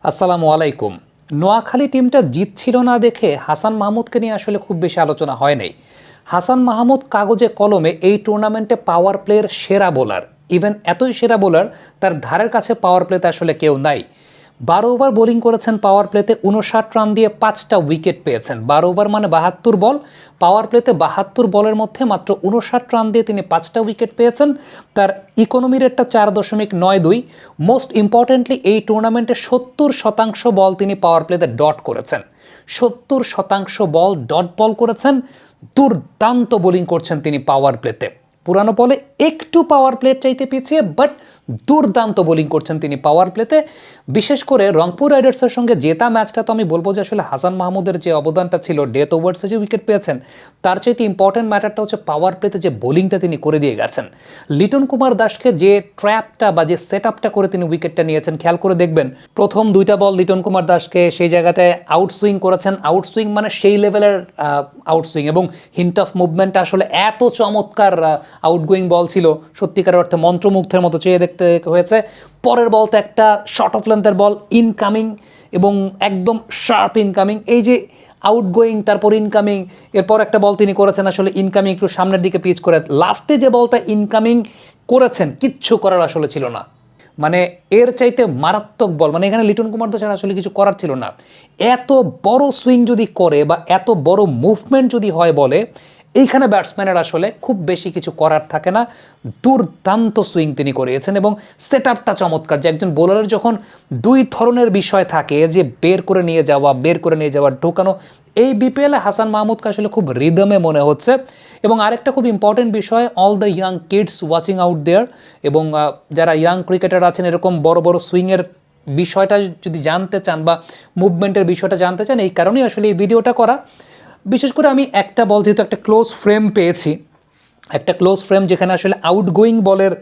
আসসালামু আলাইকুম। নোয়াখালী টিমটা জিতছিল না দেখে হাসান মাহমুদকে নিয়ে আসলে খুব বেশি আলোচনা হয় নাই। হাসান মাহমুদ কাগজে কলমে এই টুর্নামেন্টে পাওয়ার প্লের সেরা বোলার, ইভেন এতই সেরা বোলার তার ধারের কাছে পাওয়ার প্লেতে আসলে কেউ নাই। 12 ওভার বোলিং করেছেন, পাওয়ার প্লেতে 59 রান দিয়ে 5টা উইকেট পেয়েছেন। 12 ওভার মানে 72 বল, পাওয়ার প্লেতে 72 বলের মধ্যে মাত্র 59 রান দিয়ে তিনি 5টা উইকেট পেয়েছেন। তার ইকোনমি রেটটা 4.92। মোস্ট ইম্পর্টেন্টলি এই টুর্নামেন্টে 70% বল তিনি পাওয়ার প্লেতে ডট করেছেন। 70% বল ডট বল করেছেন। দুর্দান্ত বোলিং করছেন তিনি পাওয়ার প্লেতে। পুরানো বলে একটু পাওয়ার প্লের চাইতে পিছিয়ে, বাট দুর্দান্ত বোলিং করছেন তিনি পাওয়ার প্লেতে। বিশেষ করে রংপুর রাইডার্সের সঙ্গে জেতা ম্যাচটা তো আমি বলবো যে আসলে হাসান মাহমুদের যে অবদানটা ছিল, ডেথ ওভার্সে যে উইকেট পেয়েছেন, তার চাইতে ইম্পর্টেন্ট ম্যাটারটা হচ্ছে পাওয়ার প্লেতে যে বোলিংটা তিনি করে দিয়ে গেছেন। লিটন কুমার দাসকে যে ট্র্যাপটা বা যে সেট আপটা করে তিনি উইকেটটা নিয়েছেন, খেয়াল করে দেখবেন প্রথম 2টা বল লিটন কুমার দাসকে সেই জায়গাটায় আউটসুইং করেছেন। আউটসুইং মানে সেই লেভেলের আউটসুইং, এবং হিন্ট অফ মুভমেন্টটা আসলে এত চমৎকার আউটগোয়িং বল ছিল, সত্যিকারের অর্থে মন্ত্রমুগ্ধের মতো চেয়ে দেখতে হয়েছে। পরের বলতে একটা শর্ট অফ লেন্থের বল ইনকামিং, এবং একদম শার্প ইনকামিং। এই যে আউটগোয়িং তারপর ইনকামিং, এরপর একটা বল তিনি করেছেন আসলে ইনকামিং একটু সামনের দিকে পিচ করে, লাস্টে যে বলটা ইনকামিং করেছেন কিচ্ছু করার আসলে ছিল না। মানে এর চাইতে মারাত্মক বল, মানে এখানে লিটন কুমার দাসের আসলে কিছু করার ছিল না। এত বড় সুইং যদি করে বা এত বড় মুভমেন্ট যদি হয় বলে, এইখানে ব্যাটসম্যানের আসলে খুব বেশি কিছু করার থাকে না। দুর্দান্ত সুইং তিনি করিয়েছেন, এবং সেট আপটা চমৎকার। যে একজন বোলারের যখন দুই ধরনের বিষয় থাকে, যে বের করে নিয়ে যাওয়া ঢোকানো, এই বিপিএলে হাসান মাহমুদকে আসলে খুব রিদমে মনে হচ্ছে। এবং আরেকটা খুব ইম্পর্টেন্ট বিষয়, all the young kids watching out there, এবং যারা ইয়াং ক্রিকেটার আছেন, এরকম বড় বড় সুইংয়ের বিষয়টা যদি জানতে চান বা মুভমেন্টের বিষয়টা জানতে চান, এই কারণেই আসলে এই ভিডিওটা করা। বিশেষ করে আমি একটা বল, যেহেতু একটা ক্লোজ ফ্রেম পেয়েছি, একটা ক্লোজ ফ্রেম যেখানে আসলে আউটগোয়িং বলের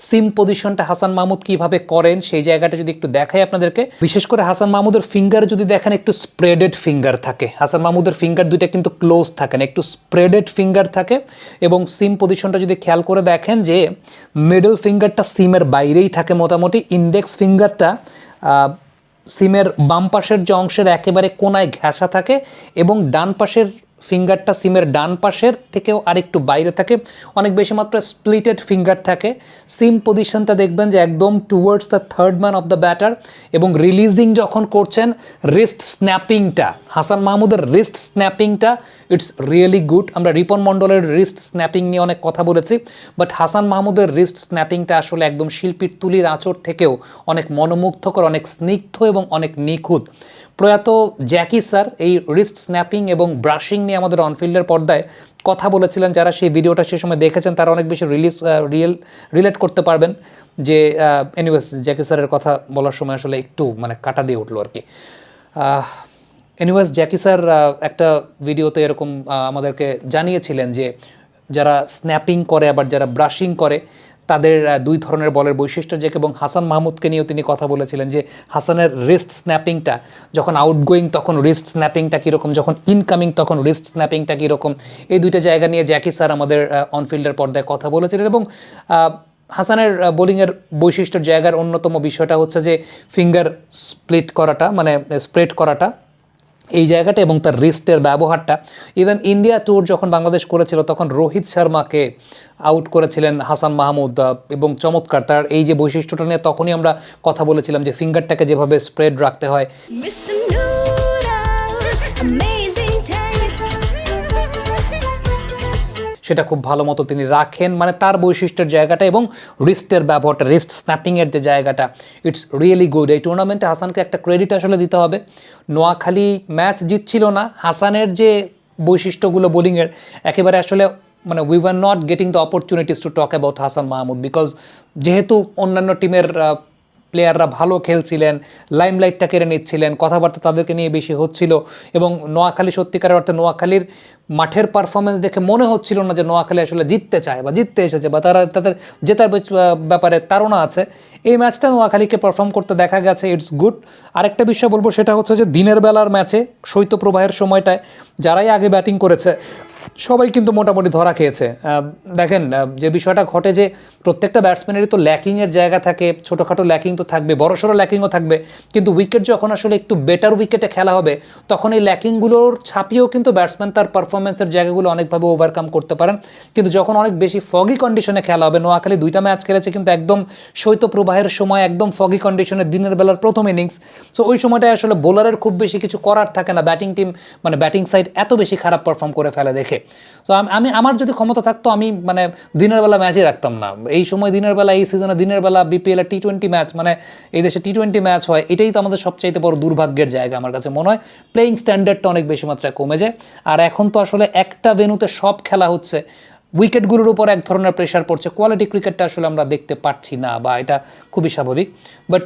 সিম পজিশনটা হাসান মাহমুদ কীভাবে করেন, সেই জায়গাটা যদি একটু দেখাই আপনাদেরকে। বিশেষ করে হাসান মাহমুদের ফিঙ্গার যদি দেখেন, একটু স্প্রেডেড ফিঙ্গার থাকে। হাসান মাহমুদের ফিঙ্গার দুইটা কিন্তু ক্লোজ থাকে না, একটু স্প্রেডেড ফিঙ্গার থাকে। এবং সিম পজিশনটা যদি খেয়াল করে দেখেন, যে মিডল ফিঙ্গারটা সিমের বাইরেই থাকে মোটামুটি, ইন্ডেক্স ফিঙ্গারটা সিমের বাম পাশের যে অংশের একেবারে কোনায় ঘেঁষা থাকে, এবং ডান পাশের ফিঙ্গারটা সিমের ডান পাশের থেকেও আরেকটু বাইরে থাকে, অনেক বেশি মাত্রা স্প্লিটেড ফিঙ্গার থাকে। সিম পজিশনটা দেখবেন যে একদম towards the third man of the batter, এবং রিলিজিং যখন করছেন, রিস্ট স্ন্যাপিংটা, হাসান মাহমুদের রিস্ট স্ন্যাপিংটা ইটস রিয়েলি গুড। আমরা রিপন মণ্ডলের রিস্ট স্ন্যাপিং নিয়ে অনেক কথা বলেছি, বাট হাসান মাহমুদের রিস্ট স্ন্যাপিংটা আসলে একদম শিল্পীর তুলির আঁচড় থেকেও অনেক মনোমুগ্ধকর, অনেক স্নিগ্ধ এবং অনেক নিখুঁত। প্রয়াত জ্যাকি স্যার এই রিস্ট স্ন্যাপিং এবং ব্রাশিং নিয়ে আমাদের অনফিল্ডের পর্দায় কথা বলেছিলেন। যারা সেই ভিডিওটা সে সময় দেখেছেন তারা অনেক বেশি রিলেট করতে পারবেন। যে এনিওয়েজ, জ্যাকি স্যারের কথা বলার সময় আসলে একটু মানে কাটা দিয়ে উঠলো আর কি। এনিওয়েজ, জ্যাকি স্যার একটা ভিডিওতে এরকম আমাদেরকে জানিয়েছিলেন যে যারা স্ন্যাপিং করে আবার যারা ব্রাশিং করে, তাদের দুই ধরনের বলের বৈশিষ্ট্য যে, এবং হাসান মাহমুদকে নিয়েও তিনি কথা বলেছিলেন যে হাসানের রিস্ট স্ন্যাপিংটা যখন আউটগোয়িং তখন রিস্ট স্ন্যাপিংটা কীরকম, যখন ইনকামিং তখন রিস্ট স্ন্যাপিংটা কীরকম। এই দুইটা জায়গা নিয়ে জ্যাকি স্যার আমাদের অনফিল্ডের পর্দায় কথা বলেছিলেন। এবং হাসানের বোলিংয়ের বৈশিষ্ট্যের জায়গার অন্যতম বিষয়টা হচ্ছে যে ফিঙ্গার স্প্লিট করাটা, মানে স্প্রেড করাটা, এই জায়গাটা, এবং তার রিস্টের ব্যবহারটা। ইভেন ইন্ডিয়া ট্যুর যখন বাংলাদেশ করেছিল, তখন রোহিত শর্মাকে আউট করেছিলেন হাসান মাহমুদ, এবং চমৎকার তার এই যে বৈশিষ্ট্যটা নিয়ে তখনই আমরা কথা বলেছিলাম যে ফিঙ্গারটাকে যেভাবে স্প্রেড রাখতে হয়, সেটা খুব ভালো মতো তিনি রাখেন। মানে তার বৈশিষ্ট্যের জায়গাটা এবং রিস্টের ব্যবহারটা, রিস্ট স্ন্যাপিংয়ের যে জায়গাটা, ইটস রিয়েলি গুড। এই টুর্নামেন্টে হাসানকে একটা ক্রেডিট আসলে দিতে হবে। নোয়াখালী ম্যাচ জিতছিল না, হাসানের যে বৈশিষ্ট্যগুলো বোলিংয়ের, একেবারে আসলে মানে we were not getting the opportunities to talk about Hasan Mahmud, because যেহেতু অন্যান্য টিমের প্লেয়াররা ভালো খেলছিলেন, লাইমলাইটটা কেড়ে নিচ্ছিলেন, কথাবার্তা তাদেরকে নিয়ে বেশি হচ্ছিল, এবং নোয়াখালী সত্যিকারের অর্থে নোয়াখালীর মাঠের পারফরমেন্স দেখে মনে হচ্ছিল না যে নোয়াখালী আসলে জিততে চায় বা জিততে এসেছে, বা তাদের জেতার ব্যাপারে তাড়না আছে। এই ম্যাচটা নোয়াখালীকে পারফর্ম করতে দেখা গেছে, ইটস গুড। আরেকটা বিষয় বলবো, সেটা হচ্ছে যে দিনের বেলার ম্যাচে শৈত্যপ্রবাহের সময়টায় যারাই আগে ব্যাটিং করেছে সবাই কিন্তু মোটামুটি ধরা খেয়েছে। দেখেন যে বিষয়টা ঘটে, যে প্রত্যেকটা ব্যাটসম্যানেরই তো ল্যাকিংয়ের জায়গা থাকে, ছোটোখাটো ল্যাকিং তো থাকবে, বড়সড় ল্যাকিংও থাকবে, কিন্তু উইকেট যখন আসলে একটু বেটার উইকেটে খেলা হবে তখন এই ল্যাকিংগুলোর ছাপিয়েও কিন্তু ব্যাটসম্যান তার পারফরমেন্সের জায়গাগুলো অনেকভাবে ওভারকাম করতে পারেন। কিন্তু যখন অনেক বেশি ফগি কন্ডিশনে খেলা হবে, নোয়াখালী 2টা ম্যাচ খেলেছে কিন্তু একদম শৈত্যপ্রবাহের সময়, একদম ফগি কন্ডিশনে, দিনের বেলার প্রথম ইনিংস। সো ওই সময়টায় আসলে বোলারের খুব বেশি কিছু করার থাকে না, ব্যাটিং টিম মানে ব্যাটিং সাইড এত বেশি খারাপ পারফর্ম করে ফেলে দেখে। তো আমি আমার যদি ক্ষমতা থাকতো আমি মানে দিনের বেলা ম্যাচই রাখতাম না এই সময়। দিনের বেলা এই সিজনে দিনের বেলা বিপিএল এর টি-20 ম্যাচ, মানে এই দেশে টি-20 ম্যাচ হয়, এটাই তো আমাদের সবচাইতে বড় দুর্ভাগ্যের জায়গা আমার কাছে মনে হয়। প্লেয়িং স্ট্যান্ডার্ডটা অনেক বেশি মাত্রায় কমে যায়। আর এখন তো আসলে একটা ভেন্যুতে সব খেলা হচ্ছে, উইকেটগুলোর উপর এক ধরনের প্রেশার পড়ছে, কোয়ালিটি ক্রিকেটটা আসলে আমরা দেখতে পাচ্ছি না, বা এটা খুবই স্বাভাবিক। বাট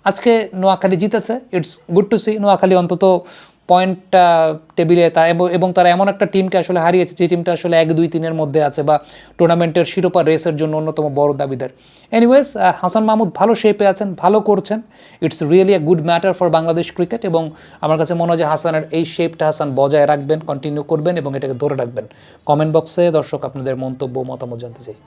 আজকে নোয়াখালী জিতেছে, it's good to see. Noakhali অন্তত পয়েন্ট টেবিলে এবং তারা এমন একটা টিমকে আসলে হারিয়েছে যে টিমটা আসলে 1-2-3-এর মধ্যে আছে, বা টুর্নামেন্টের শিরোপা রেসের জন্য অন্যতম বড় দাবিদার। এনিওয়েজ, হাসান মাহমুদ ভালো শেপে আছেন, ভালো করছেন। It's really a good matter for Bangladesh cricket, এবং আমার কাছে মনে হয় যে হাসানের এই শেপটা হাসান বজায় রাখবেন, কন্টিনিউ করবেন এবং এটাকে ধরে রাখবেন। কমেন্ট বক্সে দর্শক আপনাদের মন্তব্য, মতামত জানতে চাই।